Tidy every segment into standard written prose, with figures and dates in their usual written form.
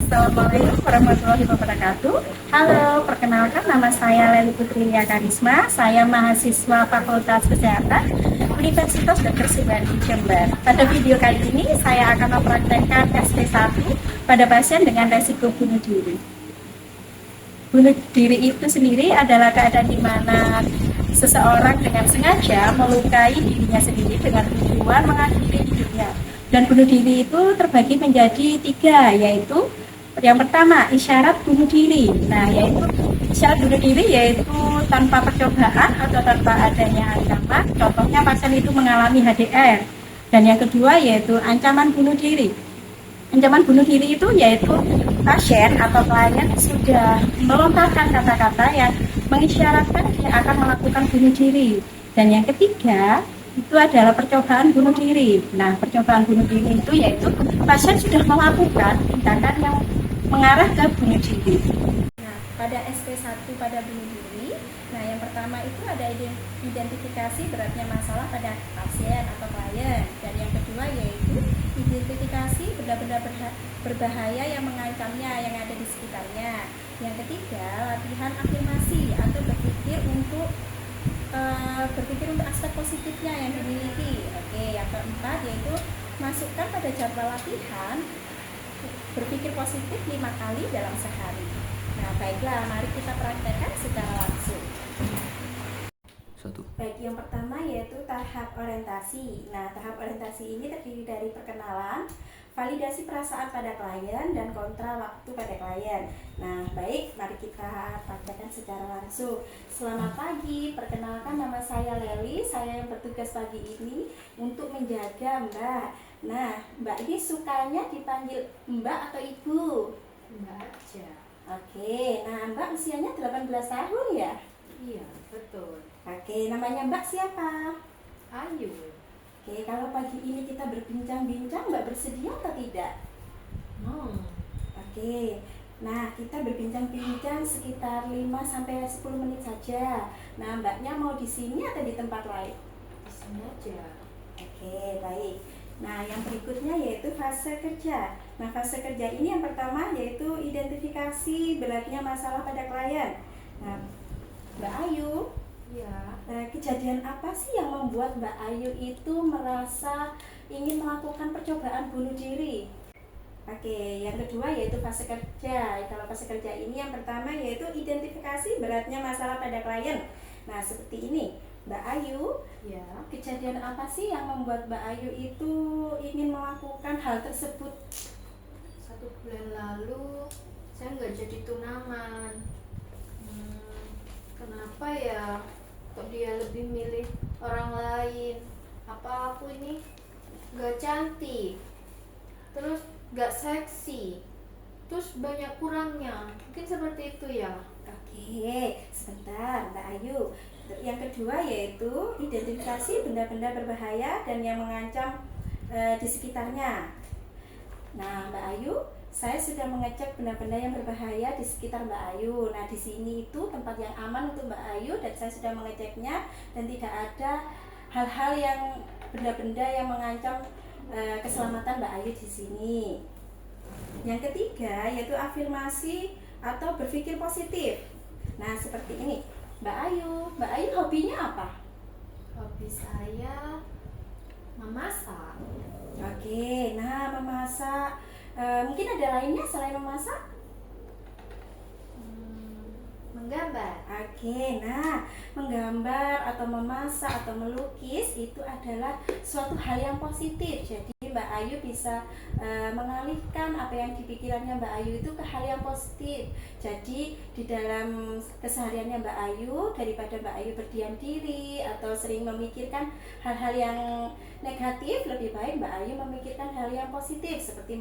Assalamualaikum warahmatullahi wabarakatuh. Halo, perkenalkan nama saya Leli Putri Lia Karisma. Saya mahasiswa Fakultas Kesehatan Universitas Dr. Subandi Jember. Pada video kali ini saya akan mempraktekkan SP1 pada pasien dengan resiko bunuh diri. Bunuh diri itu sendiri adalah keadaan di mana seseorang dengan sengaja melukai dirinya sendiri dengan tujuan mengakhiri hidupnya. Dan bunuh diri itu terbagi menjadi 3, yaitu yang pertama isyarat bunuh diri. Nah, yaitu isyarat bunuh diri yaitu tanpa percobaan atau tanpa adanya ancaman. Contohnya pasien itu mengalami HDR. Dan yang kedua yaitu ancaman bunuh diri. Ancaman bunuh diri itu yaitu pasien atau klien sudah melontarkan kata-kata yang mengisyaratkan dia akan melakukan bunuh diri. Dan yang ketiga itu adalah percobaan bunuh diri. Nah, percobaan bunuh diri itu yaitu pasien sudah melakukan tindakan yang mengarah ke bunuh diri. Nah, pada SP1 pada bunuh diri, nah yang pertama itu ada identifikasi beratnya masalah pada pasien atau klien. Dan yang kedua yaitu identifikasi benda-benda berbahaya yang mengancamnya yang ada di sekitarnya. Yang ketiga, latihan afirmasi atau berpikir untuk aspek positifnya yang dimiliki. Oke, yang keempat yaitu masukkan pada jadwal latihan berpikir positif 5 kali dalam sehari. Nah, baiklah, mari kita praktekkan secara langsung. Baik, yang pertama yaitu tahap orientasi. Nah, tahap orientasi ini terdiri dari perkenalan, validasi perasaan pada klien, dan kontra waktu pada klien. Nah, baik, mari kita praktekkan secara langsung. Selamat pagi, perkenalkan nama saya Leli. Saya yang bertugas pagi ini untuk menjaga Mbak. Nah, Mbak ini sukanya dipanggil Mbak atau Ibu? Mbak aja. Oke, nah Mbak usianya 18 tahun ya? Iya, betul. Oke, namanya Mbak siapa? Ayu. Oke, kalau pagi ini kita berbincang-bincang, Mbak bersedia atau tidak? Oke, nah kita berbincang-bincang sekitar 5-10 menit saja. Nah, Mbaknya mau di sini atau di tempat lain? Di sini aja. Oke, baik. Nah, yang berikutnya yaitu fase kerja. Nah, fase kerja ini yang pertama yaitu identifikasi beratnya masalah pada klien. Nah, Mbak Ayu, Iya. kejadian apa sih yang membuat Mbak Ayu itu merasa ingin melakukan percobaan bunuh diri? Oke, yang kedua yaitu fase kerja. Kalau fase kerja ini yang pertama yaitu identifikasi beratnya masalah pada klien. Nah, seperti ini. Mbak Ayu, Ya. kejadian apa sih yang membuat Mbak Ayu itu ingin melakukan hal tersebut? 1 bulan lalu saya nggak jadi tunangan. Kenapa ya? Kok dia lebih milih orang lain? Apa aku ini nggak cantik? Terus nggak seksi? Terus banyak kurangnya? Mungkin seperti itu ya. Oke, sebentar Mbak Ayu. Yang kedua yaitu identifikasi benda-benda berbahaya dan yang mengancam di sekitarnya. Nah, Mbak Ayu, saya sudah mengecek benda-benda yang berbahaya di sekitar Mbak Ayu. Nah, di sini itu tempat yang aman untuk Mbak Ayu dan saya sudah mengeceknya dan tidak ada hal-hal yang benda-benda yang mengancam keselamatan Mbak Ayu di sini. Yang ketiga yaitu afirmasi atau berpikir positif. Nah, seperti ini. Mbak Ayu hobinya apa? Hobi saya memasak. Oke, nah memasak. Mungkin ada lainnya selain memasak? Menggambar. Oke, nah menggambar atau memasak atau melukis itu adalah suatu hal yang positif. Jadi Mbak Ayu bisa mengalihkan apa yang di pikirannya Mbak Ayu itu ke hal yang positif. Jadi di dalam kesehariannya Mbak Ayu, daripada Mbak Ayu berdiam diri atau sering memikirkan hal-hal yang negatif, lebih baik Mbak Ayu memikirkan hal yang positif seperti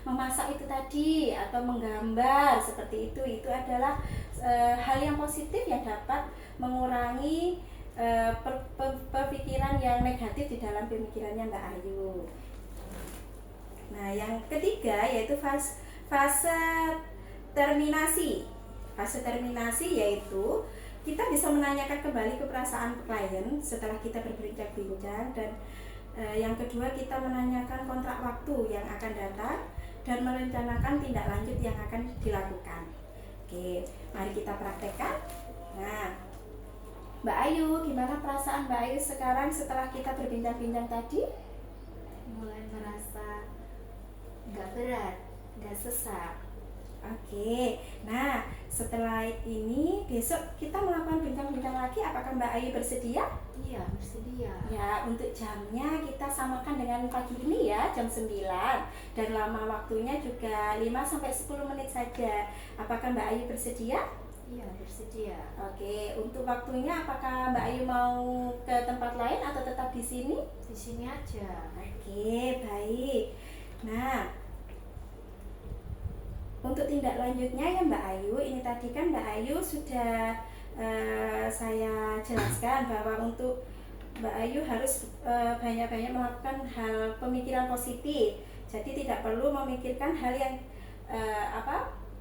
memasak itu tadi atau menggambar seperti itu. Itu adalah hal yang positif yang dapat mengurangi perpikiran yang negatif di dalam pemikirannya Mbak Ayu. Nah, yang ketiga yaitu fase terminasi. Fase terminasi yaitu kita bisa menanyakan kembali ke perasaan klien setelah kita berbincang-bincang, dan yang kedua kita menanyakan kontrak waktu yang akan datang, dan merencanakan tindak lanjut yang akan dilakukan. Oke, mari kita praktekkan. Nah, Mbak Ayu, gimana perasaan Mbak Ayu sekarang setelah kita berbincang-bincang tadi? Mulai merasa nggak berat, nggak sesak. Oke, nah setelah ini besok kita melakukan bincang-bincang lagi. Apakah Mbak Ayu bersedia? Iya, bersedia. Ya, untuk jamnya kita samakan dengan pagi ini ya, jam 9. Dan lama waktunya juga 5-10 menit saja. Apakah Mbak Ayu bersedia? Iya, bersedia. Oke, untuk waktunya apakah Mbak Ayu mau ke tempat lain atau tetap di sini? Di sini aja. Oke, baik. Nah, untuk tindak lanjutnya ya Mbak Ayu, ini tadi kan Mbak Ayu sudah saya jelaskan bahwa untuk Mbak Ayu harus banyak-banyak melakukan hal pemikiran positif. Jadi tidak perlu memikirkan hal yang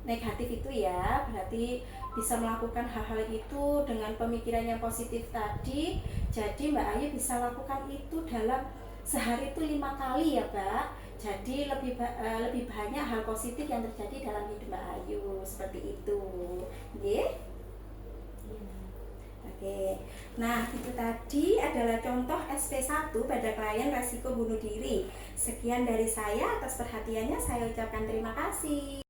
negatif itu ya. Berarti bisa melakukan hal-hal itu dengan pemikiran yang positif tadi. Jadi Mbak Ayu bisa lakukan itu dalam sehari itu 5 kali ya Mbak. Jadi lebih banyak hal positif yang terjadi dalam hidup Mbak Ayu, seperti itu. Oke? Oke. Nah, itu tadi adalah contoh SP1 pada klien resiko bunuh diri. Sekian dari saya, atas perhatiannya saya ucapkan terima kasih.